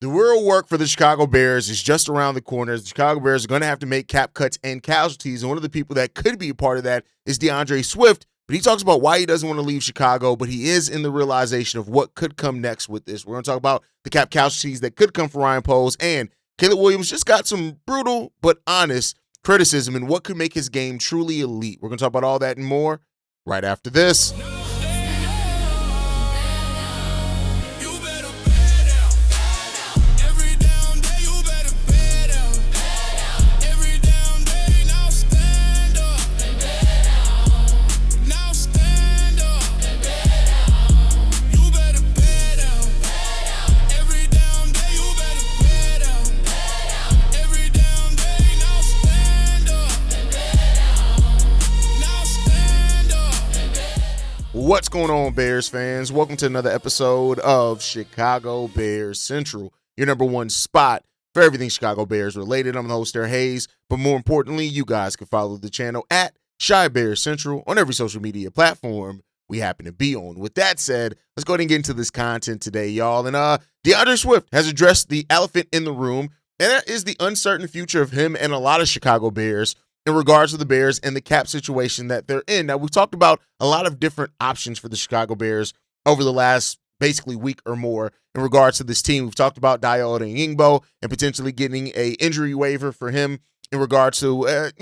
The real work for the Chicago Bears is just around the corner. The Chicago Bears are going to have to make cap cuts and casualties, and one of the people that could be a part of that is DeAndre Swift, but he talks about why he doesn't want to leave Chicago, but he is in the realization of what could come next with this. We're going to talk about the cap casualties that could come for Ryan Poles, and Caleb Williams just got some brutal but honest criticism and what could make his game truly elite. We're going to talk about all that and more right after this. What's going on, Bears fans? Welcome to another episode of Chicago Bears Central, your number one spot for everything Chicago Bears related. I'm the host, Darren Hayes, but more importantly, you guys can follow the channel at Chi Bears Central on every social media platform we happen to be on. With that said, let's go ahead and get into this content today, y'all. And DeAndre Swift has addressed the elephant in the room, and that is the uncertain future of him and a lot of Chicago Bears in regards to the Bears and the cap situation that they're in. Now, we've talked about a lot of different options for the Chicago Bears over the last basically week or more in regards to this team. We've talked about Byard and potentially getting a injury waiver for him in regards to,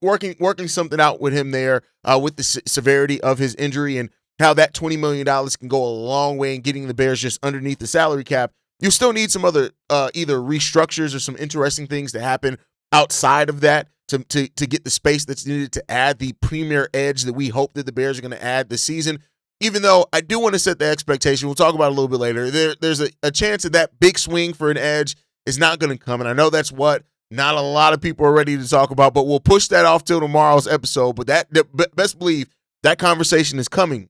working something out with him there with the severity of his injury and how that $20 million can go a long way in getting the Bears just underneath the salary cap. You still need some other either restructures or some interesting things to happen outside of that to get the space that's needed to add the premier edge that we hope that the Bears are going to add this season. Even though I do want to set the expectation, we'll talk about it a little bit later, there's a chance that big swing for an edge is not going to come, and I know that's what not a lot of people are ready to talk about, but we'll push that off till tomorrow's episode, but best believe that conversation is coming.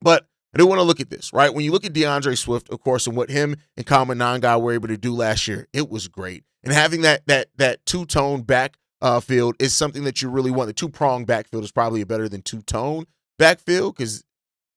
But I do want to look at this, right? When you look at DeAndre Swift, of course, and what him and Kmet were able to do last year, it was great. And having that two-tone backfield is something that you really want. The two-pronged backfield is probably better than two-tone backfield because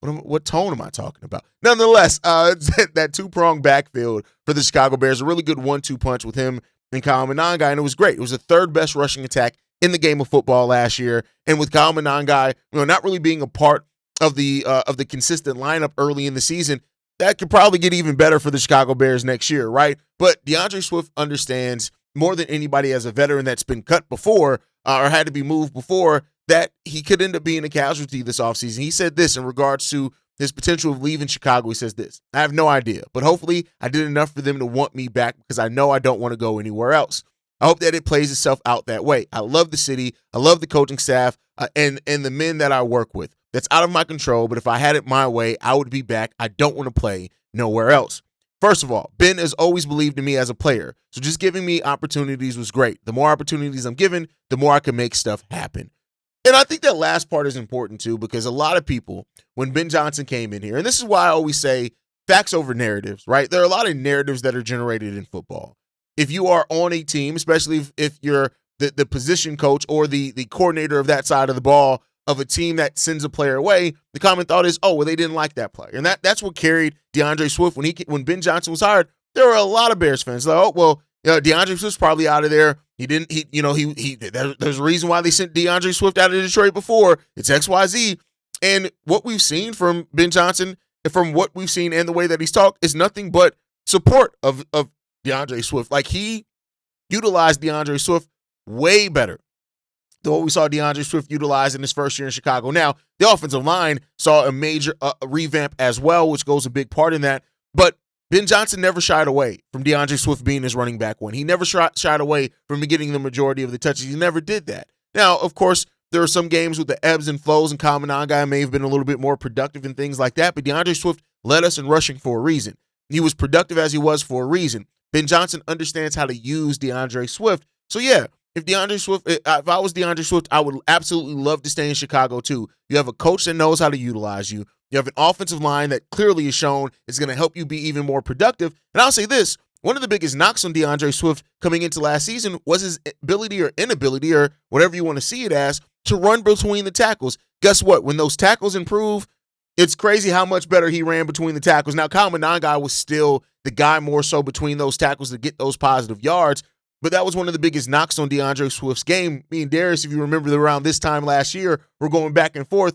what tone am I talking about? Nonetheless, that two-pronged backfield for the Chicago Bears, a really good 1-2 punch with him and Kmet, and it was great. It was the third best rushing attack in the game of football last year, and with Kmet, not really being a part of the consistent lineup early in the season, that could probably get even better for the Chicago Bears next year, right? But DeAndre Swift understands more than anybody as a veteran that's been cut before or had to be moved before that he could end up being a casualty this offseason. He said this in regards to his potential of leaving Chicago. He says this: I have no idea, but hopefully I did enough for them to want me back because I know I don't want to go anywhere else. I hope that it plays itself out that way. I love the city. I love the coaching staff and the men that I work with. That's out of my control, but if I had it my way, I would be back. I don't want to play nowhere else. First of all, Ben has always believed in me as a player, so just giving me opportunities was great. The more opportunities I'm given, the more I can make stuff happen. And I think that last part is important too, because a lot of people, when Ben Johnson came in here, and this is why I always say facts over narratives, right? There are a lot of narratives that are generated in football. If you are on a team, especially if you're the position coach or the coordinator of that side of the ball, of a team that sends a player away, the common thought is, oh, well, they didn't like that player. And that's what carried DeAndre Swift. When Ben Johnson was hired, there were a lot of Bears fans like, oh, well, DeAndre Swift's probably out of there. There's a reason why they sent DeAndre Swift out of Detroit before. It's XYZ. And what we've seen from Ben Johnson, and from what we've seen and the way that he's talked, is nothing but support of DeAndre Swift. Like, he utilized DeAndre Swift way better than what we saw DeAndre Swift utilize in his first year in Chicago. Now, the offensive line saw a major revamp as well, which goes a big part in that. But Ben Johnson never shied away from DeAndre Swift being his running back one. He never shied away from getting the majority of the touches. He never did that. Now, of course, there are some games with the ebbs and flows, and Kmet may have been a little bit more productive and things like that, but DeAndre Swift led us in rushing for a reason. He was productive as he was for a reason. Ben Johnson understands how to use DeAndre Swift. So, yeah, if I was DeAndre Swift, I would absolutely love to stay in Chicago too. You have a coach that knows how to utilize you. You have an offensive line that clearly is shown is going to help you be even more productive. And I'll say this, one of the biggest knocks on DeAndre Swift coming into last season was his ability or inability, or whatever you want to see it as, to run between the tackles. Guess what? When those tackles improve, it's crazy how much better he ran between the tackles. Now, Kmet was still the guy more so between those tackles to get those positive yards. But that was one of the biggest knocks on DeAndre Swift's game. Me and Darius, if you remember around this time last year, we're going back and forth.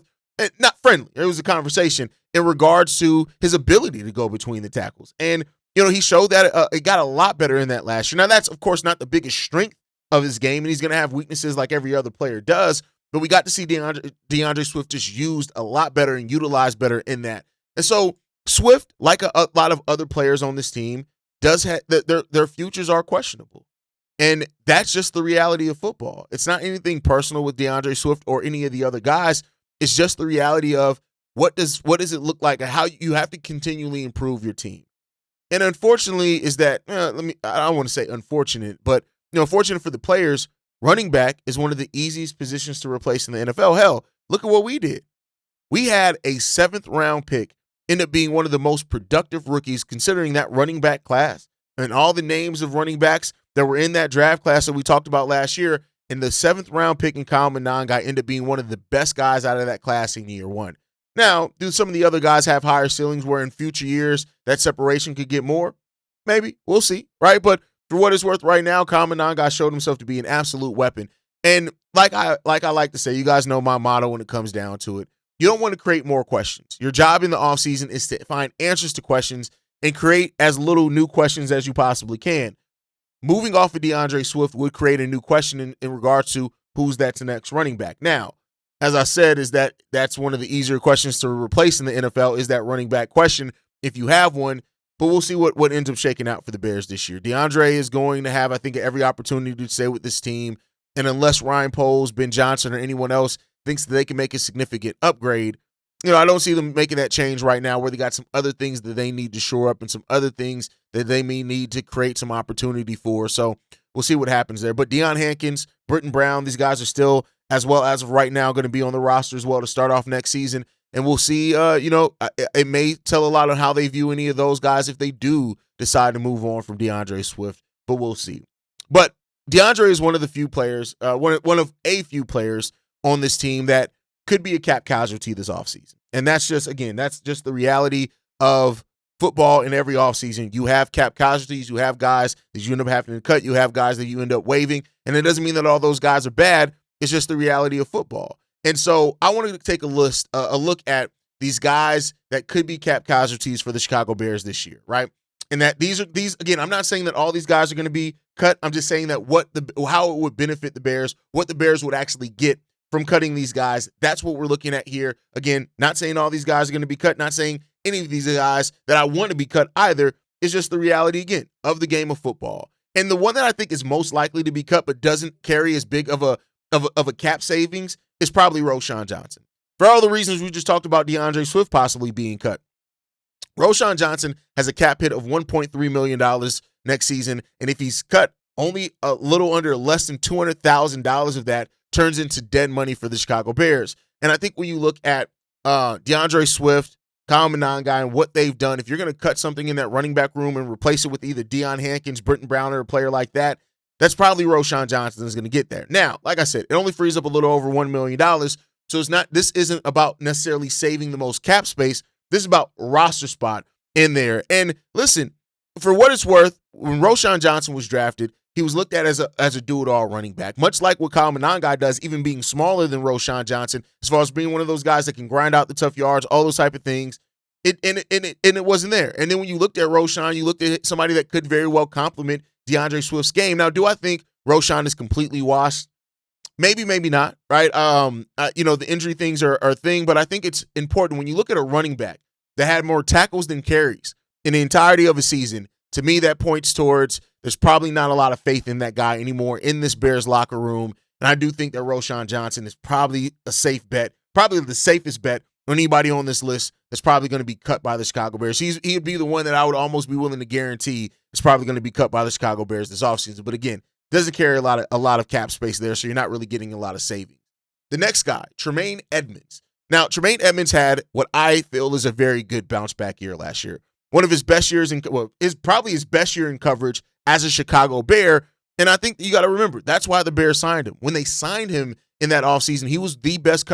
Not friendly. It was a conversation in regards to his ability to go between the tackles. And, he showed that it got a lot better in that last year. Now, that's, of course, not the biggest strength of his game, and he's going to have weaknesses like every other player does. But we got to see DeAndre Swift just used a lot better and utilized better in that. And so Swift, like a lot of other players on this team, does have their futures are questionable. And that's just the reality of football. It's not anything personal with DeAndre Swift or any of the other guys. It's just the reality of what does it look like and how you have to continually improve your team. And unfortunately is that, I don't want to say unfortunate, but fortunate for the players, running back is one of the easiest positions to replace in the NFL. Hell, look at what we did. We had a 7th round pick end up being one of the most productive rookies considering that running back class. And all the names of running backs that were in that draft class that we talked about last year, and the 7th round pick in Kyle Monangai ended up being one of the best guys out of that class in year one. Now, do some of the other guys have higher ceilings where in future years that separation could get more? Maybe. We'll see, right? But for what it's worth right now, Kyle Monangai showed himself to be an absolute weapon. And like I like to say, you guys know my motto when it comes down to it. You don't want to create more questions. Your job in the offseason is to find answers to questions and create as little new questions as you possibly can. Moving off of DeAndre Swift would create a new question in regards to who's that next running back. Now, as I said, that's one of the easier questions to replace in the NFL is that running back question if you have one. But we'll see what ends up shaking out for the Bears this year. DeAndre is going to have, I think, every opportunity to stay with this team. And unless Ryan Poles, Ben Johnson, or anyone else thinks that they can make a significant upgrade, I don't see them making that change right now where they got some other things that they need to shore up and some other things that they may need to create some opportunity for. So we'll see what happens there. But Deion Hankins, Britton Brown, these guys are still, as well as of right now, going to be on the roster as well to start off next season. And we'll see, it may tell a lot of how they view any of those guys if they do decide to move on from DeAndre Swift, but we'll see. But DeAndre is one of the few players, one of a few players on this team that could be a cap casualty this offseason. And that's just the reality of football in every offseason. You have cap casualties, you have guys that you end up having to cut, you have guys that you end up waiving, and it doesn't mean that all those guys are bad. It's just the reality of football. And so I wanted to take a look at these guys that could be cap casualties for the Chicago Bears this year, right? And that these again, I'm not saying that all these guys are going to be cut. I'm just saying that how it would benefit the Bears, what the Bears would actually get from cutting these guys. That's what we're looking at here. Again, not saying all these guys are going to be cut, not saying any of these guys that I want to be cut either. It's just the reality, again, of the game of football. And the one that I think is most likely to be cut but doesn't carry as big of a cap savings is probably Roschon Johnson. For all the reasons we just talked about DeAndre Swift possibly being cut. Roschon Johnson has a cap hit of $1.3 million next season, and if he's cut, only a little under less than $200,000 of that turns into dead money for the Chicago Bears. And I think when you look at DeAndre Swift, Kyle Monangai, and what they've done, if you're going to cut something in that running back room and replace it with either Deion Hankins, Britton Brown, or a player like that, that's probably Roschon Johnson is going to get there. Now, like I said, it only frees up a little over $1 million. So this isn't about necessarily saving the most cap space. This is about roster spot in there. And listen, for what it's worth, when Roschon Johnson was drafted, he was looked at as a do-it-all running back, much like what Kyle Monangai does, even being smaller than Roschon Johnson, as far as being one of those guys that can grind out the tough yards, all those type of things. It wasn't there. And then when you looked at Roschon, you looked at somebody that could very well complement DeAndre Swift's game. Now, do I think Roschon is completely washed? Maybe, maybe not, right? The injury things are a thing, but I think it's important when you look at a running back that had more tackles than carries in the entirety of a season. To me, that points towards there's probably not a lot of faith in that guy anymore in this Bears locker room. And I do think that Roschon Johnson is probably a safe bet, probably the safest bet on anybody on this list that's probably going to be cut by the Chicago Bears. He'd be the one that I would almost be willing to guarantee is probably going to be cut by the Chicago Bears this offseason. But again, doesn't carry a lot of cap space there, so you're not really getting a lot of savings. The next guy, Tremaine Edmunds. Now, Tremaine Edmunds had what I feel is a very good bounce back year last year. One of his best years is probably his best year in coverage as a Chicago Bear. And I think you got to remember, that's why the Bears signed him. When they signed him in that offseason, he was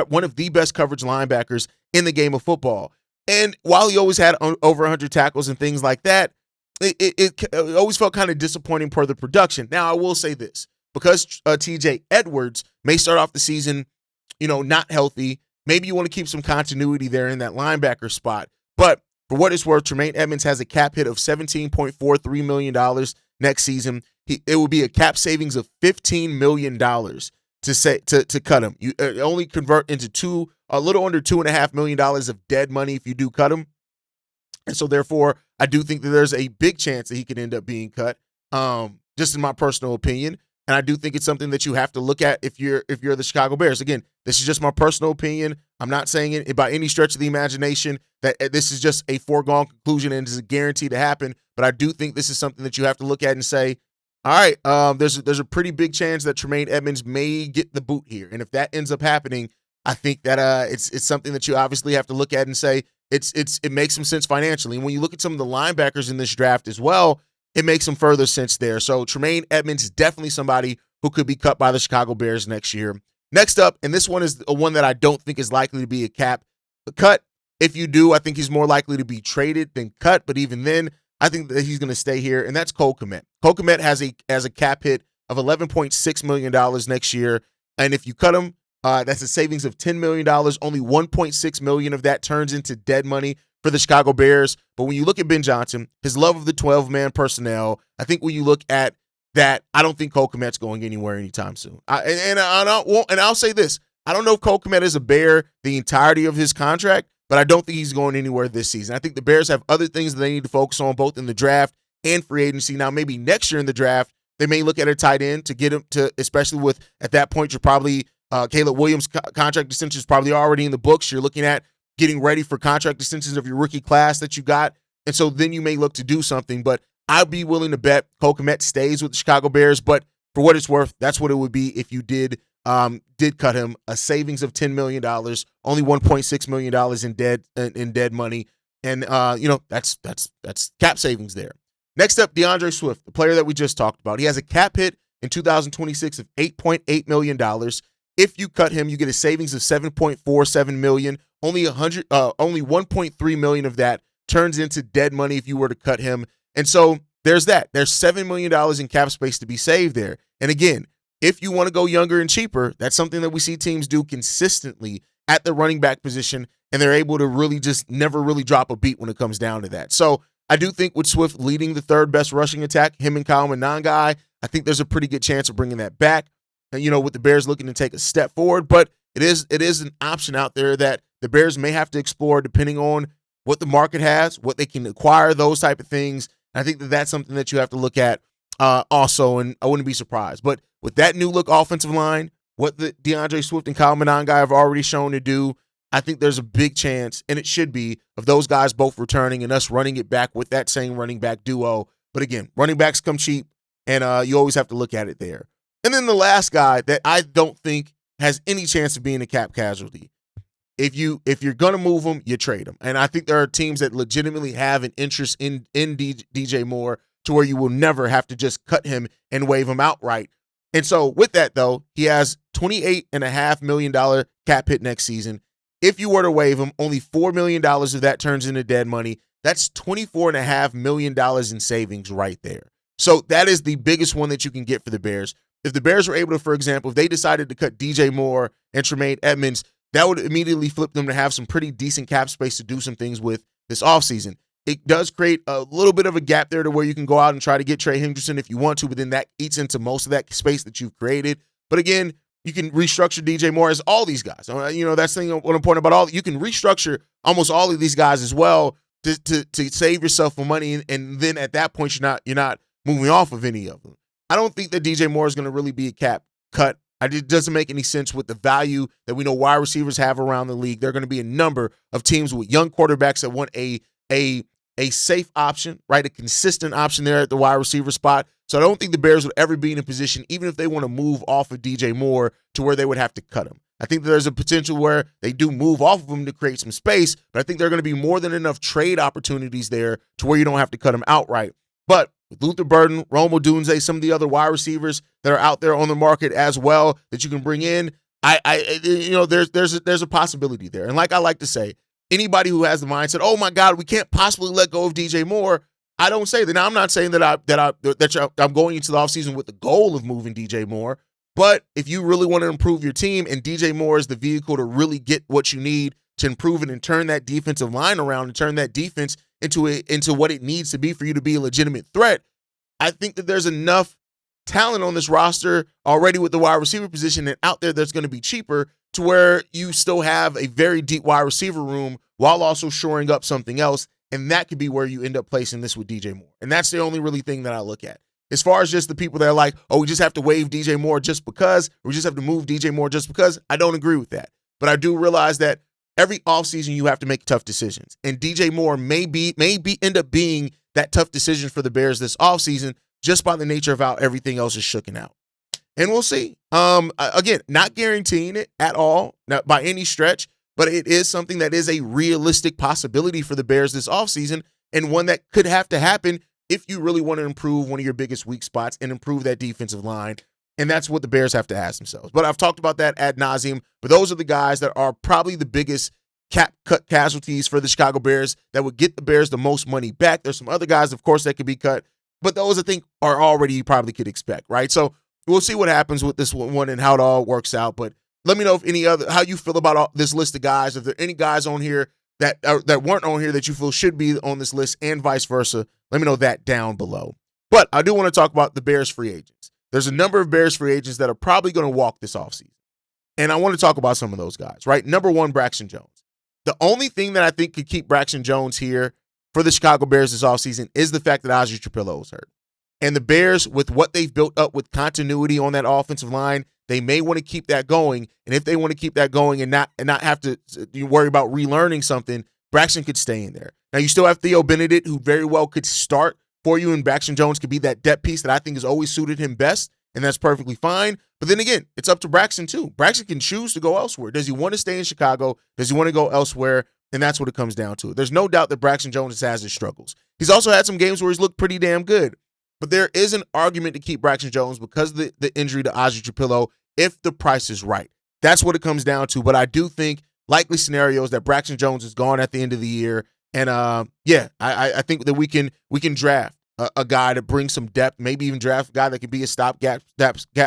one of the best coverage linebackers in the game of football. And while he always had over 100 tackles and things like that, it always felt kind of disappointing per the production. Now, I will say this, because TJ Edwards may start off the season, not healthy. Maybe you want to keep some continuity there in that linebacker spot. But for what it's worth, Tremaine Edmunds has a cap hit of $17.43 million next season. It will be a cap savings of $15 million to cut him. You only convert into a little under $2.5 million of dead money if you do cut him. And so therefore, I do think that there's a big chance that he could end up being cut, just in my personal opinion. And I do think it's something that you have to look at if you're the Chicago Bears. Again, this is just my personal opinion. I'm not saying it by any stretch of the imagination that this is just a foregone conclusion and is a guarantee to happen. But I do think this is something that you have to look at and say, all right, there's a pretty big chance that Tremaine Edmunds may get the boot here. And if that ends up happening, I think that it's something that you obviously have to look at and say it makes some sense financially. And when you look at some of the linebackers in this draft as well, it makes some further sense there. So Tremaine Edmunds is definitely somebody who could be cut by the Chicago Bears next year. Next up, and this one is one that I don't think is likely to be a cut. If you do, I think he's more likely to be traded than cut. But even then, I think that he's going to stay here, and that's Kmet. Kmet has a cap hit of $11.6 million next year. And if you cut him, that's a savings of $10 million. Only $1.6 million of that turns into dead money for the Chicago Bears. But when you look at Ben Johnson, his love of the 12-man personnel, I think when you look at that, I don't think Kmet's going anywhere anytime soon. I'll say this. I don't know if Kmet is a Bear the entirety of his contract, but I don't think he's going anywhere this season. I think the Bears have other things that they need to focus on, both in the draft and free agency. Now, maybe next year in the draft, they may look at a tight end to get him to, especially with, at that point, you're probably Caleb Williams' contract extension is probably already in the books. You're looking at getting ready for contract extensions of your rookie class that you got. And so then you may look to do something. But I'd be willing to bet Kmet stays with the Chicago Bears. But for what it's worth, that's what it would be if you did cut him. A savings of $10 million, only $1.6 million in dead money. And, that's cap savings there. Next up, DeAndre Swift, the player that we just talked about. He has a cap hit in 2026 of $8.8 million. If you cut him, you get a savings of $7.47 million. Only $1.3 million of that turns into dead money if you were to cut him. And so there's that. There's $7 million in cap space to be saved there. And again, if you want to go younger and cheaper, that's something that we see teams do consistently at the running back position, and they're able to really just never really drop a beat when it comes down to that. So I do think with Swift leading the third best rushing attack, him and Kyle Monangai, I think there's a pretty good chance of bringing that back. And, with the Bears looking to take a step forward, but it is an option out there that the Bears may have to explore depending on what the market has, what they can acquire, those type of things. And I think that that's something that you have to look at also, and I wouldn't be surprised. But with that new look offensive line, what the DeAndre Swift and Kyle Monangai have already shown to do, I think there's a big chance, and it should be, of those guys both returning and us running it back with that same running back duo. But again, running backs come cheap, and you always have to look at it there. And then the last guy that I don't think has any chance of being a cap casualty. If you're gonna move him, you trade him. And I think there are teams that legitimately have an interest in DJ Moore to where you will never have to just cut him and waive him outright. And so with that though, he has $28.5 million cap hit next season. If you were to waive him, only $4 million of that turns into dead money. That's $24.5 million in savings right there. So that is the biggest one that you can get for the Bears. If the Bears were able to, for example, if they decided to cut DJ Moore and Tremaine Edmunds, that would immediately flip them to have some pretty decent cap space to do some things with this offseason. It does create a little bit of a gap there to where you can go out and try to get Trey Hendrickson if you want to, but then that eats into most of that space that you've created. But again, you can restructure DJ Moore as all these guys. That's the thing what important about all. You can restructure almost all of these guys as well to save yourself some money, and then at that point you're not moving off of any of them. I don't think that DJ Moore is going to really be a cap cut. It doesn't make any sense with the value that we know wide receivers have around the league. There are going to be a number of teams with young quarterbacks that want a safe option, right? A consistent option there at the wide receiver spot. So I don't think the Bears would ever be in a position, even if they want to move off of DJ Moore, to where they would have to cut him. I think that there's a potential where they do move off of him to create some space, but I think there are going to be more than enough trade opportunities there to where you don't have to cut him outright. But with Luther Burden, Rome Odunze, some of the other wide receivers that are out there on the market as well that you can bring in, there's a possibility there. And like I like to say, anybody who has the mindset, oh my God, we can't possibly let go of DJ Moore, I don't say that. Now, I'm not saying that I'm going into the offseason with the goal of moving DJ Moore, but if you really want to improve your team and DJ Moore is the vehicle to really get what you need to improve it and turn that defensive line around and turn that defense into what it needs to be for you to be a legitimate threat, I think that there's enough talent on this roster already with the wide receiver position and out there that's going to be cheaper to where you still have a very deep wide receiver room while also shoring up something else. And that could be where you end up placing this with DJ Moore. And that's the only really thing that I look at. As far as just the people that are like, oh, we just have to waive DJ Moore just because, or we just have to move DJ Moore just because, I don't agree with that. But I do realize that every offseason you have to make tough decisions. And DJ Moore may end up being that tough decision for the Bears this offseason just by the nature of how everything else is shooking out. And we'll see. Again, not guaranteeing it at all, not by any stretch, but it is something that is a realistic possibility for the Bears this offseason and one that could have to happen if you really want to improve one of your biggest weak spots and improve that defensive line. And that's what the Bears have to ask themselves. But I've talked about that ad nauseum, but those are the guys that are probably the biggest cap cut casualties for the Chicago Bears that would get the Bears the most money back. There's some other guys, of course, that could be cut, but those I think are already you probably could expect, right? So we'll see what happens with this one and how it all works out. But let me know if how you feel about this list of guys. If there are any guys on here that weren't on here that you feel should be on this list and vice versa, let me know that down below. But I do want to talk about the Bears free agents. There's a number of Bears free agents that are probably going to walk this offseason. And I want to talk about some of those guys, right? Number one, Braxton Jones. The only thing that I think could keep Braxton Jones here for the Chicago Bears this offseason is the fact that Ozzie Trapillo is hurt. And the Bears, with what they've built up with continuity on that offensive line, they may want to keep that going. And if they want to keep that going and not have to worry about relearning something, Braxton could stay in there. Now, you still have Theo Benedict, who very well could start for you, and Braxton Jones could be that depth piece that I think has always suited him best, and that's perfectly fine. But then again, it's up to Braxton too. Braxton can choose to go elsewhere. Does he want to stay in Chicago? Does he want to go elsewhere? And that's what it comes down to. There's no doubt that Braxton Jones has his struggles. He's also had some games where he's looked pretty damn good. But there is an argument to keep Braxton Jones because of the injury to Ozzie Trapillo if the price is right. That's what it comes down to. But I do think likely scenarios that Braxton Jones is gone at the end of the year. And I think that we can draft a guy to bring some depth, maybe even draft a guy that could be a stopgap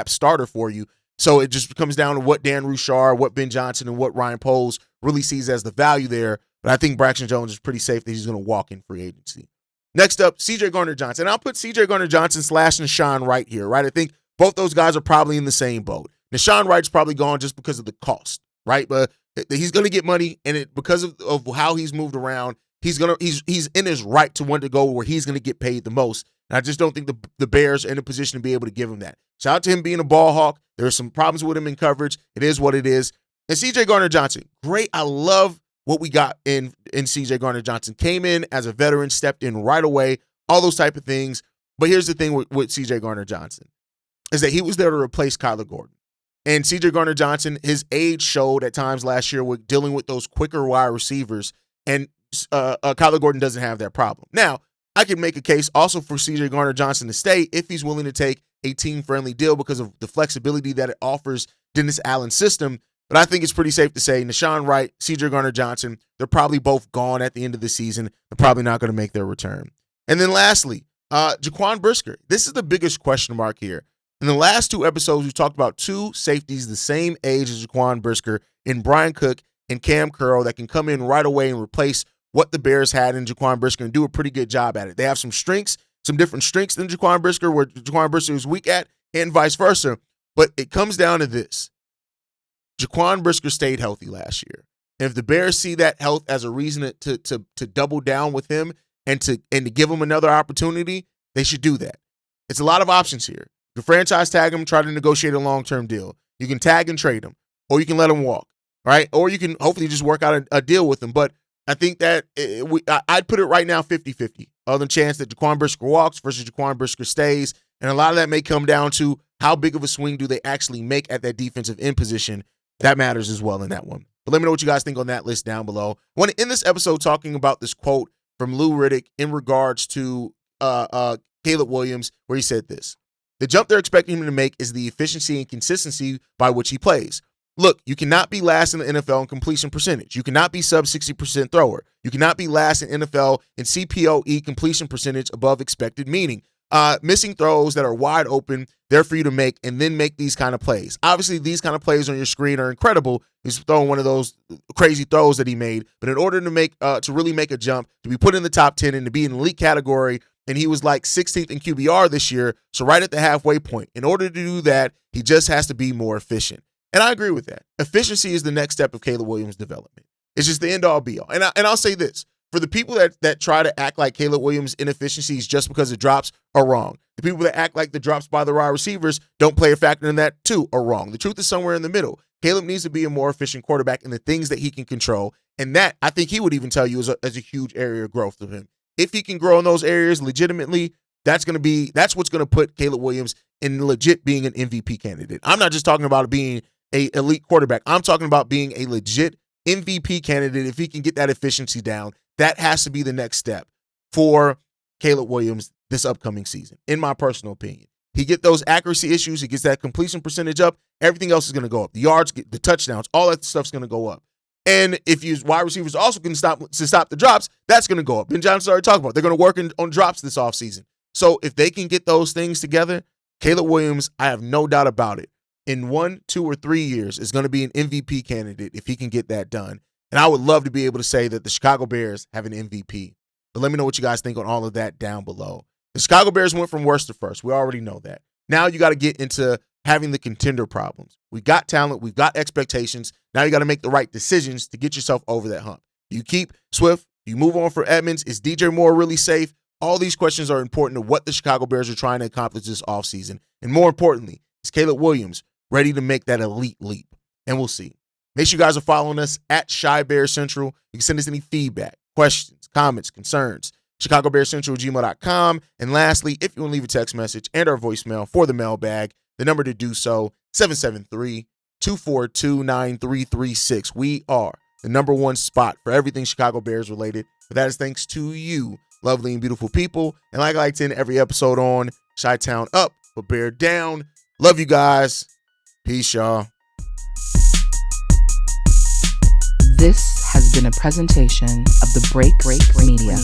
starter for you. So it just comes down to what Dan Rouchard, what Ben Johnson, and what Ryan Poles really sees as the value there. But I think Braxton Jones is pretty safe that he's going to walk in free agency. Next up, C.J. Gardner-Johnson. And I'll put C.J. Gardner-Johnson / Nashawn Wright here, right? I think both those guys are probably in the same boat. Nashawn Wright's probably gone just because of the cost, right? But he's going to get money, and because of how he's moved around, he's in his right to want to go where he's going to get paid the most. And I just don't think the Bears are in a position to be able to give him that. Shout out to him being a ball hawk. There's some problems with him in coverage. It is what it is. And C.J. Gardner-Johnson, great. I love what we got in C.J. Gardner-Johnson. Came in as a veteran, stepped in right away, all those type of things. But here's the thing with C.J. Gardner-Johnson is that he was there to replace Kyler Gordon. And C.J. Gardner-Johnson, his age showed at times last year with dealing with those quicker wide receivers. And Kyler Gordon doesn't have that problem. Now, I can make a case also for C.J. Gardner-Johnson to stay if he's willing to take a team-friendly deal because of the flexibility that it offers Dennis Allen's system. But I think it's pretty safe to say Nashawn Wright, C.J. Gardner-Johnson, they're probably both gone at the end of the season. They're probably not going to make their return. And then lastly, Jaquan Brisker. This is the biggest question mark here. In the last two episodes, we talked about two safeties the same age as Jaquan Brisker in Brian Cook and Cam Curl that can come in right away and replace what the Bears had in Jaquan Brisker and do a pretty good job at it. They have some strengths, some different strengths than Jaquan Brisker, where Jaquan Brisker is weak at, and vice versa. But it comes down to this. Jaquan Brisker stayed healthy last year. And if the Bears see that health as a reason to double down with him and to give him another opportunity, they should do that. It's a lot of options here. You can franchise tag him, try to negotiate a long-term deal. You can tag and trade him, or you can let him walk, right? Or you can hopefully just work out a deal with him. But I think that I'd put it right now 50-50. Other chance that Jaquan Brisker walks versus Jaquan Brisker stays. And a lot of that may come down to how big of a swing do they actually make at that defensive end position. That matters as well in that one. But let me know what you guys think on that list down below. I want to end this episode talking about this quote from Lou Riddick in regards to Caleb Williams, where he said this. The jump they're expecting him to make is the efficiency and consistency by which he plays. Look, you cannot be last in the NFL in completion percentage. You cannot be sub 60% thrower. You cannot be last in NFL in CPOE completion percentage above expected, meaning missing throws that are wide open, there for you to make, and then make these kind of plays. Obviously, these kind of plays on your screen are incredible. He's throwing one of those crazy throws that he made, but in order to really make a jump, to be put in the top 10 and to be in the elite category, and he was like 16th in QBR this year, so right at the halfway point. In order to do that, he just has to be more efficient. And I agree with that. Efficiency is the next step of Caleb Williams' development. It's just the end-all, be-all. And I'll say this. For the people that try to act like Caleb Williams' inefficiencies just because it drops are wrong. The people that act like the drops by the wide receivers don't play a factor in that too are wrong. The truth is somewhere in the middle. Caleb needs to be a more efficient quarterback in the things that he can control. And that, I think he would even tell you, is a huge area of growth for him. If he can grow in those areas legitimately, that's what's going to put Caleb Williams in legit being an MVP candidate. I'm not just talking about being an elite quarterback. I'm talking about being a legit MVP candidate if he can get that efficiency down. That has to be the next step for Caleb Williams this upcoming season, in my personal opinion. He get those accuracy issues, he gets that completion percentage up, everything else is going to go up. The yards, the touchdowns, all that stuff's going to go up. And if you wide receivers also can stop the drops, that's going to go up. Ben Johnson's already talked about. They're going to work on drops this offseason. So if they can get those things together, Caleb Williams, I have no doubt about it, in 1, 2, or 3 years is going to be an MVP candidate if he can get that done. And I would love to be able to say that the Chicago Bears have an MVP. But let me know what you guys think on all of that down below. The Chicago Bears went from worst to first. We already know that. Now you got to get into having the contender problems. We've got talent. We've got expectations. Now you got to make the right decisions to get yourself over that hump. You keep Swift. You move on for Edmunds. Is DJ Moore really safe? All these questions are important to what the Chicago Bears are trying to accomplish this offseason. And more importantly, is Caleb Williams ready to make that elite leap? And we'll see. Make sure you guys are following us at Shy Bear Central. You can send us any feedback, questions, comments, concerns. ChicagoBearCentral@gmail.com. And lastly, if you want to leave a text message and our voicemail for the mailbag, the number to do so, 773-242-9336. We are the number one spot for everything Chicago Bears related. But that is thanks to you, lovely and beautiful people. And like I like to end every episode on, Chi-Town up, but Bear down. Love you guys. Peace, y'all. This has been a presentation of the Break Media.